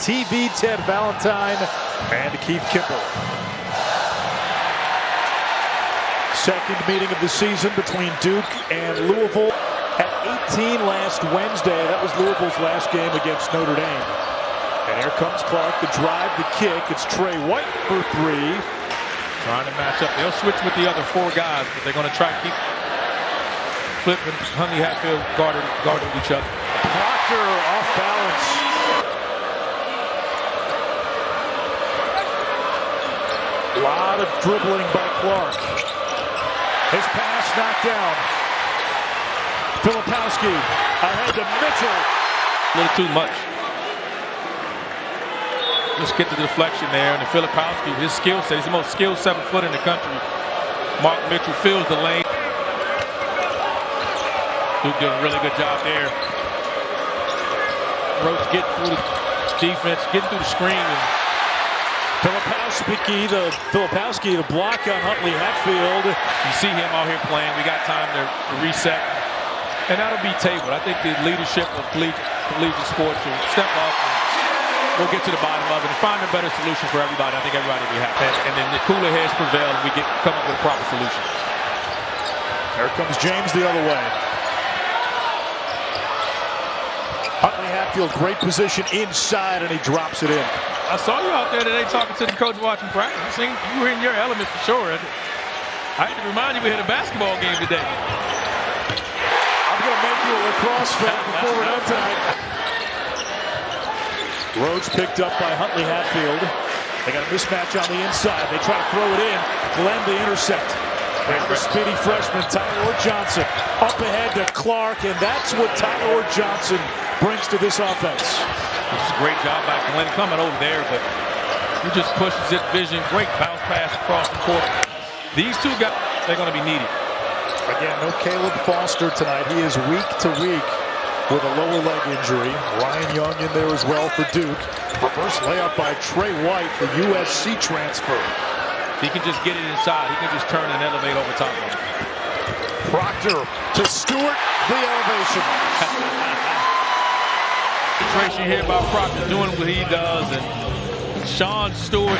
TV Ted Valentine and Keith Kimball. Second meeting of the season between Duke and Louisville at 18 last Wednesday. That was Louisville's last game against Notre Dame. And here comes Clark, the drive, the kick. It's Tre White for three. Trying to match up. They'll switch with the other four guys, but they're going to try to keep Flip and Huntley-Hatfield guarding each other. Proctor off balance. A lot of dribbling by Clark. His pass knocked down. Filipowski ahead to Mitchell. A little too much. Just get the deflection there. And Filipowski, his skill set, he's the most skilled 7-footer in the country. Mark Mitchell fills the lane. Duke did a really good job there. Roach getting through the defense, getting through the screen. And Filipowski, the block on Huntley-Hatfield. You see him out here playing. We got time to reset. And that'll be tabled. I think the leadership of collegiate sports will step up and we'll get to the bottom of it and find a better solution for everybody. I think everybody will be happy. And then the cooler heads prevail and we come up with a proper solution. There comes James the other way. Huntley-Hatfield, great position inside, and he drops it in. I saw you out there today talking to the coach watching practice. I seen you were in your element for sure. I had to remind you we had a basketball game today. I'm going to make you a lacrosse fan before we're done tonight. Roach picked up by Huntley-Hatfield. They got a mismatch on the inside. They try to throw it in. Glenn the intercept. And the speedy freshman, Tyler Johnson, up ahead to Clark, and that's what Tyler Johnson brings to this offense. This is a great job by Glenn coming over there, but he just pushes it, vision, great bounce pass across the court. These two guys, they're going to be needed. Again, no Caleb Foster tonight. He is week to week with a lower leg injury. Ryan Young in there as well for Duke. Reverse layup by Tre White, the USC transfer. He can just get it inside. He can just turn and elevate over top of him. Proctor to Stewart, the elevation. Tracy here about Proctor doing what he does, and Sean Stewart,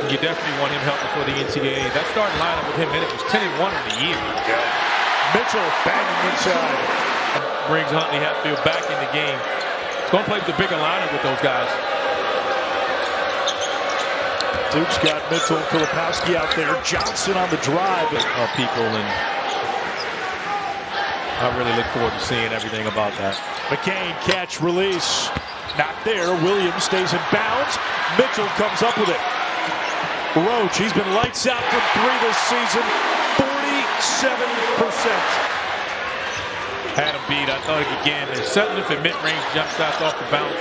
you definitely want him helping for the NCAA. That starting lineup with him in it was 10-1 in the year. Yeah. Mitchell banging inside. Brings Huntley-Hatfield back in the game. He's going to play with the bigger lineup with those guys. Duke's got Mitchell and Filipowski out there. Johnson on the drive. People, and I really look forward to seeing everything about that. McCain catch, release. Not there. Williams stays in bounds. Mitchell comes up with it. Roach, he's been lights out from three this season. 47%. Had him beat. I thought again. They're setting it for mid-range jump shots off the bounce.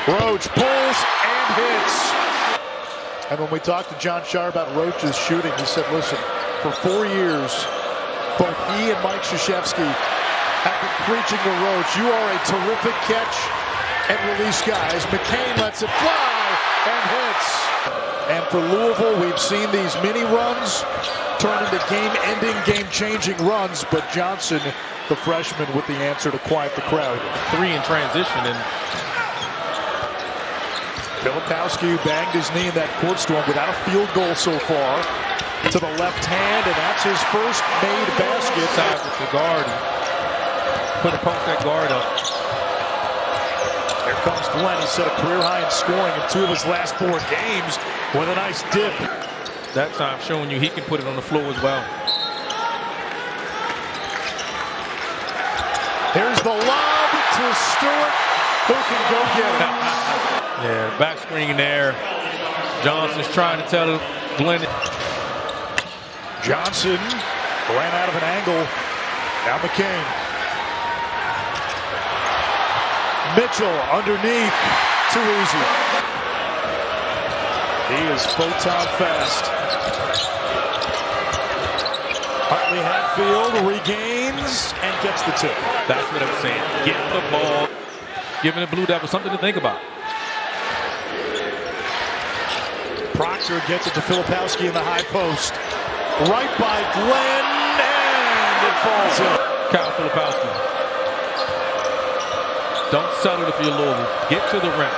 Roach pulls and hits. And when we talked to John Shar about Roach's shooting, he said, listen, for 4 years, both he and Mike Krzyzewski have been preaching to Roach, you are a terrific catch and release guy. As McCain lets it fly and hits. And for Louisville, we've seen these mini runs turn into game-ending, game-changing runs, but Johnson, the freshman, with the answer to quiet the crowd. 3 in transition, and Filipowski banged his knee in that court storm without a field goal so far. To the left hand, and that's his first made basket. Side with the guard. Post that guard up. Here comes Glenn. He set a career high in scoring in 2 of his last 4 games with a nice dip. That time showing you he can put it on the floor as well. Here's the lob to Stewart, who can go get it. Yeah, back screen there. Johnson's trying to tell Glenn. Johnson ran out of an angle. Now McCain. Mitchell underneath. Too easy. He is photon fast. Huntley-Hatfield regains and gets the tip. That's what I'm saying. Get the ball. Giving the Blue Devils something to think about. Proctor gets it to Filipowski in the high post. Right by Glenn, and it falls in. Kyle Filipowski. Don't settle if you're Louisville. Get to the rim.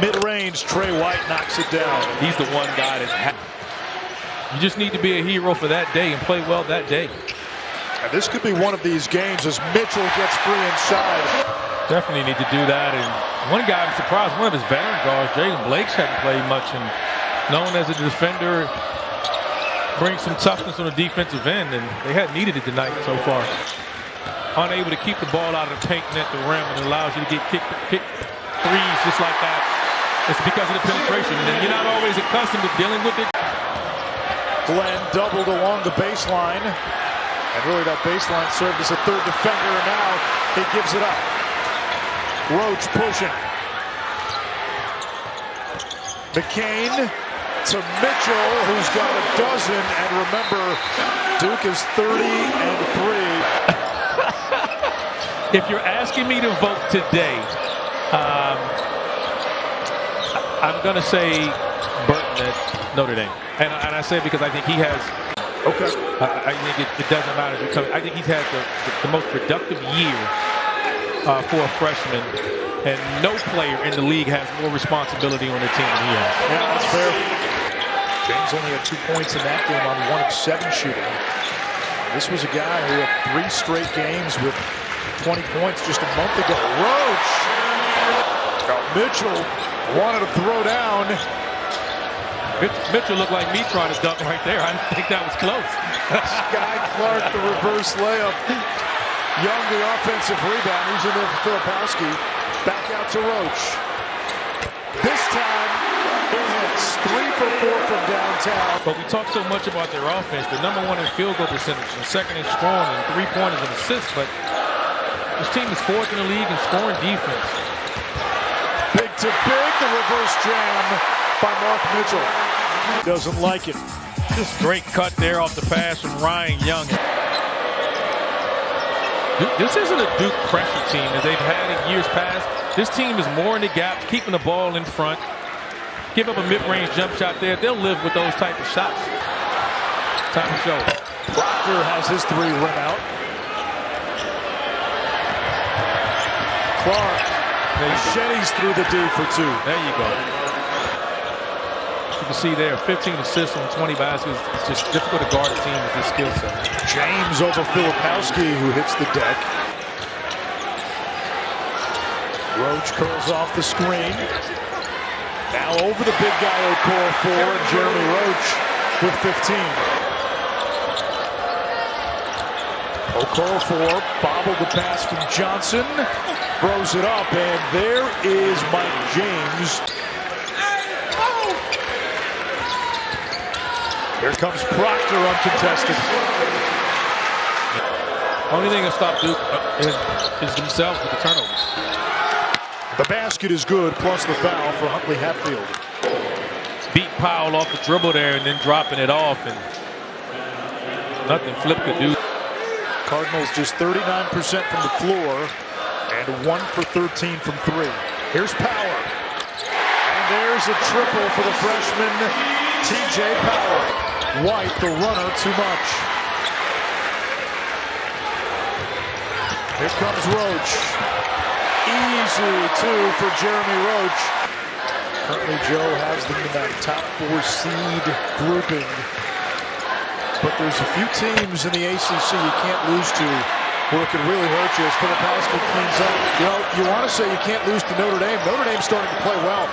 Mid-range, Tre White knocks it down. He's the one guy that you just need to be a hero for that day and play well that day. And this could be one of these games as Mitchell gets free inside. Definitely need to do that. And one guy I'm surprised, one of his veteran guards, Jaden Blakes, hadn't played much, and known as a defender, brings some toughness on the defensive end, and they hadn't needed it tonight so far. Unable to keep the ball out of the paint net, the rim, and it allows you to get kick threes just like that. It's because of the penetration, and you're not always accustomed to dealing with it. Glenn doubled along the baseline, and really that baseline served as a third defender, and now he gives it up. Roach pushing. McCain to Mitchell, who's got a dozen, and remember, Duke is 30-3. If you're asking me to vote today, I'm going to say Burton at Notre Dame. And I say it because I think he has. Okay. I think it doesn't matter. I think he's had the most productive year for a freshman, and no player in the league has more responsibility on the team than he has. Yeah, that's fair. James only had 2 points in that game on 1 of 7 shooting. This was a guy who had 3 straight games with 20 points just a month ago. Roach! Mitchell wanted to throw down. Mitchell looked like me trying to dunk right there. I didn't think that was close. Sky Clark, the reverse layup. Young, the offensive rebound. Who's in there for Filipowski. Back out to Roach. This time, it hits. 3 for 4 from downtown. But we talk so much about their offense. They're #1 in field goal percentage, and second in scoring, and 3-pointers and assists. But this team is 4th in the league in scoring defense. Big to big, the reverse jam by Mark Mitchell. Doesn't like it. Just great cut there off the pass from Ryan Young. This isn't a Duke pressure team as they've had in years past. This team is more in the gap, keeping the ball in front. Give up a mid-range jump shot there. They'll live with those type of shots. Time to show. Proctor has his 3 rim out. Clark. Machetes through the D for 2. There you go. You can see there, 15 assists on 20 baskets. It's just difficult to guard a team with this skill set. James over Filipowski, who hits the deck. Roach curls off the screen. Now over the big guy, Okorafor, and Jeremy Roach with 15. Okorafor bobbled the pass from Johnson. Throws it up, and there is Mike James. Here comes Proctor uncontested. Only thing that stopped Duke is themselves with the turnovers. The basket is good, plus the foul for Huntley-Hatfield. Beat Powell off the dribble there and then dropping it off, and nothing Flip could do. Cardinals just 39% from the floor and 1 for 13 from 3. Here's Power. And there's a triple for the freshman, TJ Power. White, the runner, too much. Here comes Roach. Easy 2 for Jeremy Roach. Currently, Joe has them in that top 4 seed grouping. But there's a few teams in the ACC you can't lose to where it could really hurt you as Filipowski cleans up. You know, you want to say you can't lose to Notre Dame. Notre Dame's starting to play well.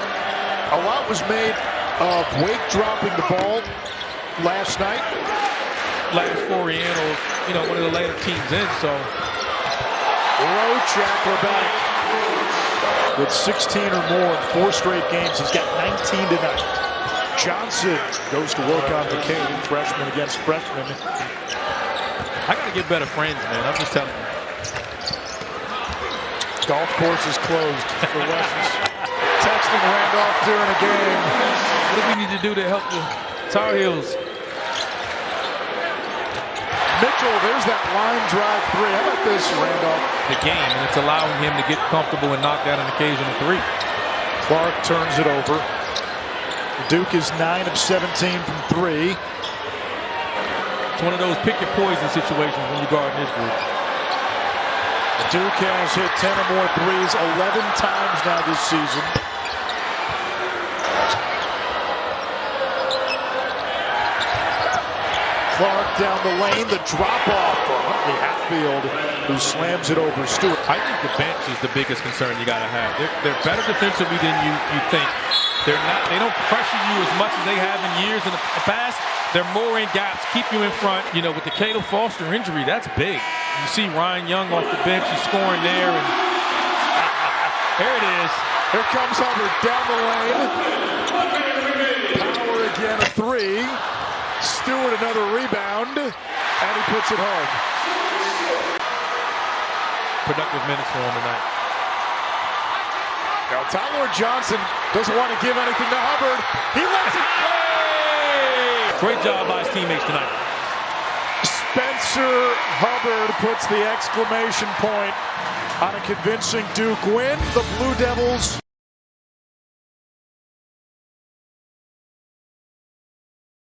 A lot was made of Wake dropping the ball last night. Last 4 in, or, you know, one of the later teams in, so. Roach acrobatic with 16 or more in 4 straight games. He's got 19 tonight. Johnson goes to work on McCain, freshman against freshman. I got to get better friends, man. I'm just telling you. Golf course is closed for lessons. Texting Randolph during a game. What do we need to do to help the Tar Heels? Mitchell, there's that line drive 3. How about this, Randolph? The game, and it's allowing him to get comfortable and knock down an occasional 3. Clark turns it over. Duke is 9 of 17 from 3. It's one of those pick your poison situations when you guard this group. Duke has hit 10 or more threes 11 times now this season. down the lane. The drop off for Huntley-Hatfield, who slams it over Stewart. I think the bench is the biggest concern you got to have. They're better defensively than you think. They don't pressure you as much as they have in years in the past. They're more in gaps, keep you in front. You know, with the Cato Foster injury, that's big. You see Ryan Young off the bench, he's scoring there, and there it is. Here comes Hubbard down the lane. Power again, a three. Stewart another rebound, and he puts it home. Productive minutes for him tonight. Now Tyler Johnson doesn't want to give anything to Hubbard. He lets it play. Great job by his teammates tonight. Spencer Hubbard puts the exclamation point on a convincing Duke win. The Blue Devils